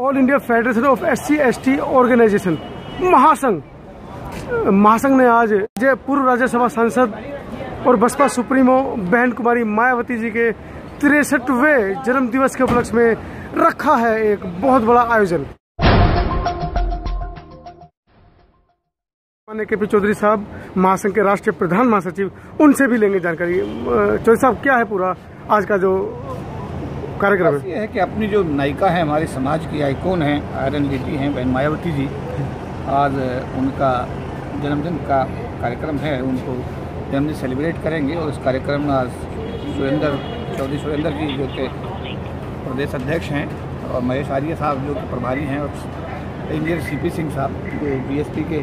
All India Federation of SC/ST Organisation महासंघ ने आज पूर्व राज्यसभा सांसद और बसपा सुप्रीमो बहन कुमारी मायावती जी के 63वें जन्म दिवस के उपलक्ष्य में रखा है एक बहुत बड़ा आयोजन। KP चौधरी साहब महासंघ के राष्ट्रीय प्रधान महासचिव, उनसे भी लेंगे जानकारी। चौधरी साहब, क्या है पूरा आज का जो कार्यक्रम है? ये है कि अपनी जो नायिका है, हमारे समाज की आइकॉन है, आयरन लेडी हैं बहन मायावती जी, आज उनका जन्मदिन का कार्यक्रम है। उनको जन्मदिन सेलिब्रेट करेंगे और इस कार्यक्रम में आज चौधरी सुरेंद्र जी जो कि प्रदेश अध्यक्ष हैं और महेश आर्य साहब जो कि प्रभारी हैं और इंजीनियर CP सिंह साहब जो BSP के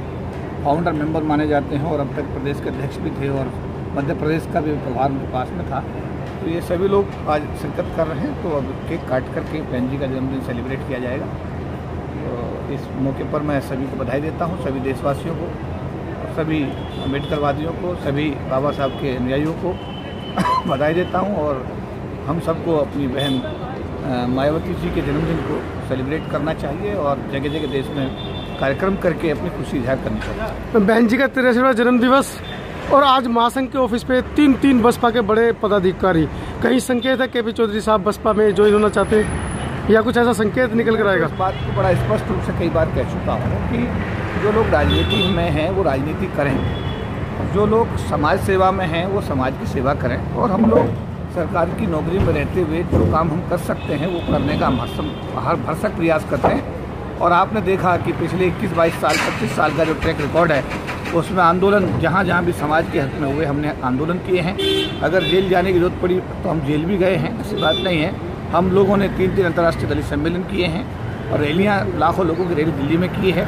फाउंडर मेंबर माने जाते हैं और अब तक प्रदेश के अध्यक्ष भी थे और मध्य प्रदेश का भी प्रभार उनके पास में था, तो ये सभी लोग आज शिरकत कर रहे हैं। तो अब केक काट करके बहन जी का जन्मदिन सेलिब्रेट किया जाएगा। तो इस मौके पर मैं सभी को बधाई देता हूँ, सभी देशवासियों को, सभी अम्बेडकरवादियों को, सभी बाबा साहब के अनुयायियों को बधाई देता हूँ। और हम सबको अपनी बहन मायावती जी के जन्मदिन को सेलिब्रेट करना चाहिए और जगह जगह देश में कार्यक्रम करके अपनी खुशी इजहार करनी चाहिए। बहन जी का 63वां जन्म दिवस और आज महासंघ के ऑफिस पे तीन बसपा के बड़े पदाधिकारी, कहीं संकेत है KP चौधरी साहब बसपा में ज्वाइन होना चाहते हैं या कुछ ऐसा संकेत निकल कर आएगा? इस बात को बड़ा स्पष्ट रूप से कई बार कह चुका हूँ कि जो लोग राजनीति में हैं वो राजनीति करें, जो लोग समाज सेवा में हैं वो समाज की सेवा करें, और हम लोग सरकार की नौकरी में रहते हुए जो काम हम कर सकते हैं वो करने का हर भरसक प्रयास करते हैं। और आपने देखा कि पिछले 21-22 साल 25 साल का जो ट्रैक रिकॉर्ड है उसमें आंदोलन जहाँ जहाँ भी समाज के हक में हुए हमने आंदोलन किए हैं। अगर जेल जाने की जरूरत पड़ी तो हम जेल भी गए हैं, ऐसी बात नहीं है। हम लोगों ने 3 अंतर्राष्ट्रीय दलित सम्मेलन किए हैं और रैलियाँ लाखों लोगों की रैली दिल्ली में की है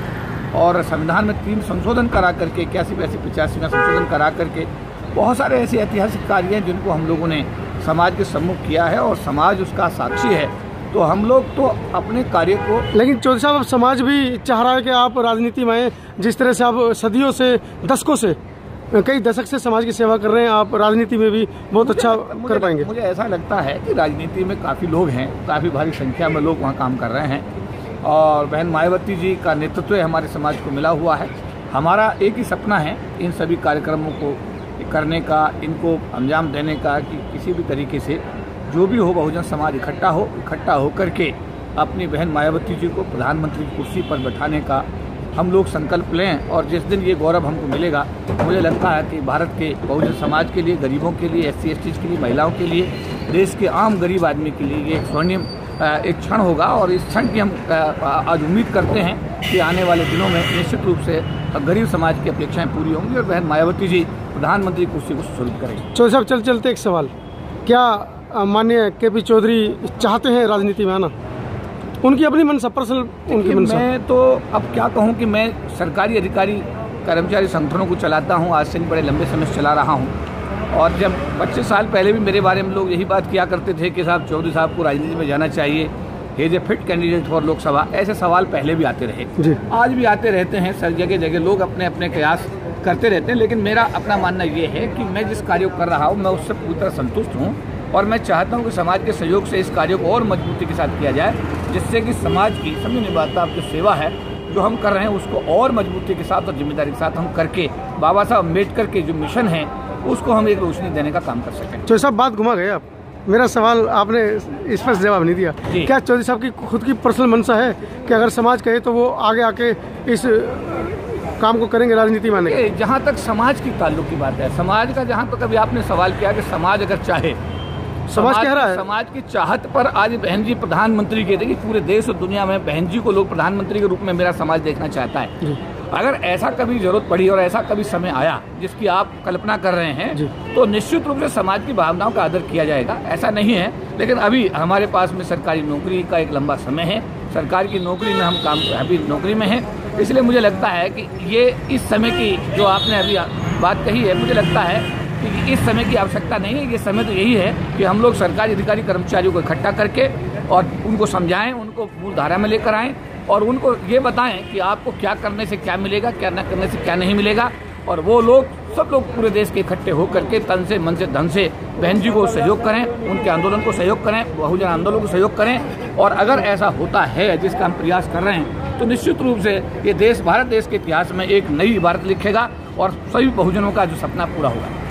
और संविधान में 3 संशोधन करा करके 81-85 में संशोधन करा करके बहुत सारे ऐसे ऐतिहासिक कार्य हैं जिनको हम लोगों ने समाज के सम्मुख किया है और समाज उसका साक्षी है। तो हम लोग तो अपने कार्य को, लेकिन चौधरी साहब अब समाज भी चाह रहा है कि आप राजनीति में, जिस तरह से आप सदियों से, दशकों से, कई दशक से समाज की सेवा कर रहे हैं, आप राजनीति में भी बहुत अच्छा कर पाएंगे। मुझे ऐसा लगता है कि राजनीति में काफ़ी लोग हैं, काफ़ी भारी संख्या में लोग वहाँ काम कर रहे हैं और बहन मायावती जी का नेतृत्व हमारे समाज को मिला हुआ है। हमारा एक ही सपना है इन सभी कार्यक्रमों को करने का, इनको अंजाम देने का, कि किसी भी तरीके से जो भी हो बहुजन समाज इकट्ठा हो करके अपनी बहन मायावती जी को प्रधानमंत्री की कुर्सी पर बैठाने का हम लोग संकल्प लें। और जिस दिन ये गौरव हमको मिलेगा, मुझे लगता है कि भारत के बहुजन समाज के लिए, गरीबों के लिए, SC/ST के लिए, महिलाओं के लिए, देश के आम गरीब आदमी के लिए ये एक स्वर्णिम एक क्षण होगा। और इस क्षण की हम आज उम्मीद करते हैं कि आने वाले दिनों में निश्चित रूप से गरीब समाज की अपेक्षाएं पूरी होंगी और बहन मायावती जी प्रधानमंत्री कुर्सी को सुशोभित करेंगे। चौधरी साहब, चलते एक सवाल, क्या माननीय KP चौधरी चाहते हैं राजनीति में आना? उनकी अपनी मनसा, पर्सनल उनकी मनसा। मैं तो अब क्या कहूँ कि मैं सरकारी अधिकारी कर्मचारी संगठनों को चलाता हूँ, आज से बड़े लंबे समय से चला रहा हूँ। और जब 25 साल पहले भी मेरे बारे में लोग यही बात किया करते थे कि साहब चौधरी साहब को राजनीति में जाना चाहिए, he is a fit candidate for Lok Sabha, ऐसे सवाल पहले भी आते रहे, आज भी आते रहते हैं। सर जगह जगह लोग अपने अपने प्रयास करते रहते हैं, लेकिन मेरा अपना मानना ये है कि मैं जिस कार्य को कर रहा हूँ मैं उससे पूरी तरह संतुष्ट हूँ और मैं चाहता हूँ कि समाज के सहयोग से इस कार्य को और मजबूती के साथ किया जाए, जिससे कि समाज की, समझ नहीं बात, आप जो सेवा है जो हम कर रहे हैं उसको और मजबूती के साथ और जिम्मेदारी के साथ हम करके बाबा साहब अम्बेडकर के जो मिशन है उसको हम एक रोशनी देने का काम कर सकें। चौधरी साहब, बात घुमा गए आप, मेरा सवाल आपने स्पष्ट जवाब नहीं दिया। क्या चौधरी साहब की खुद की पर्सनल मनसा है कि अगर समाज कहे तो वो आगे आके इस काम को करेंगे राजनीति में? जहाँ तक समाज की ताल्लुक की बात है, समाज का जहाँ तक अभी आपने सवाल किया कि समाज अगर चाहे, समाज कह रहा है, समाज की चाहत पर आज बहन जी प्रधानमंत्री के, देखिए पूरे देश और दुनिया में बहन जी को लोग प्रधानमंत्री के रूप में मेरा समाज देखना चाहता है। अगर ऐसा कभी जरूरत पड़ी और ऐसा कभी समय आया जिसकी आप कल्पना कर रहे हैं तो निश्चित रूप से समाज की भावनाओं का आदर किया जाएगा, ऐसा नहीं है। लेकिन अभी हमारे पास में सरकारी नौकरी का एक लंबा समय है, सरकार की नौकरी में हम काम अभी नौकरी में हैं, इसलिए मुझे लगता है कि ये इस समय की जो आपने अभी बात कही है, मुझे लगता है कि इस समय की आवश्यकता नहीं है। ये समय तो यही है कि हम लोग सरकारी अधिकारी कर्मचारियों को इकट्ठा करके और उनको समझाएं, उनको मूल धारा में लेकर आएँ और उनको ये बताएं कि आपको क्या करने से क्या मिलेगा, क्या न करने से क्या नहीं मिलेगा। और वो लोग सब लोग पूरे देश के इकट्ठे होकर के तन से मन से धन से बहन जी को सहयोग करें, उनके आंदोलन को सहयोग करें, बहुजन आंदोलन को सहयोग करें। और अगर ऐसा होता है जिसका हम प्रयास कर रहे हैं तो निश्चित रूप से ये देश भारत देश के इतिहास में एक नई इबारत लिखेगा और सभी बहुजनों का जो सपना पूरा होगा।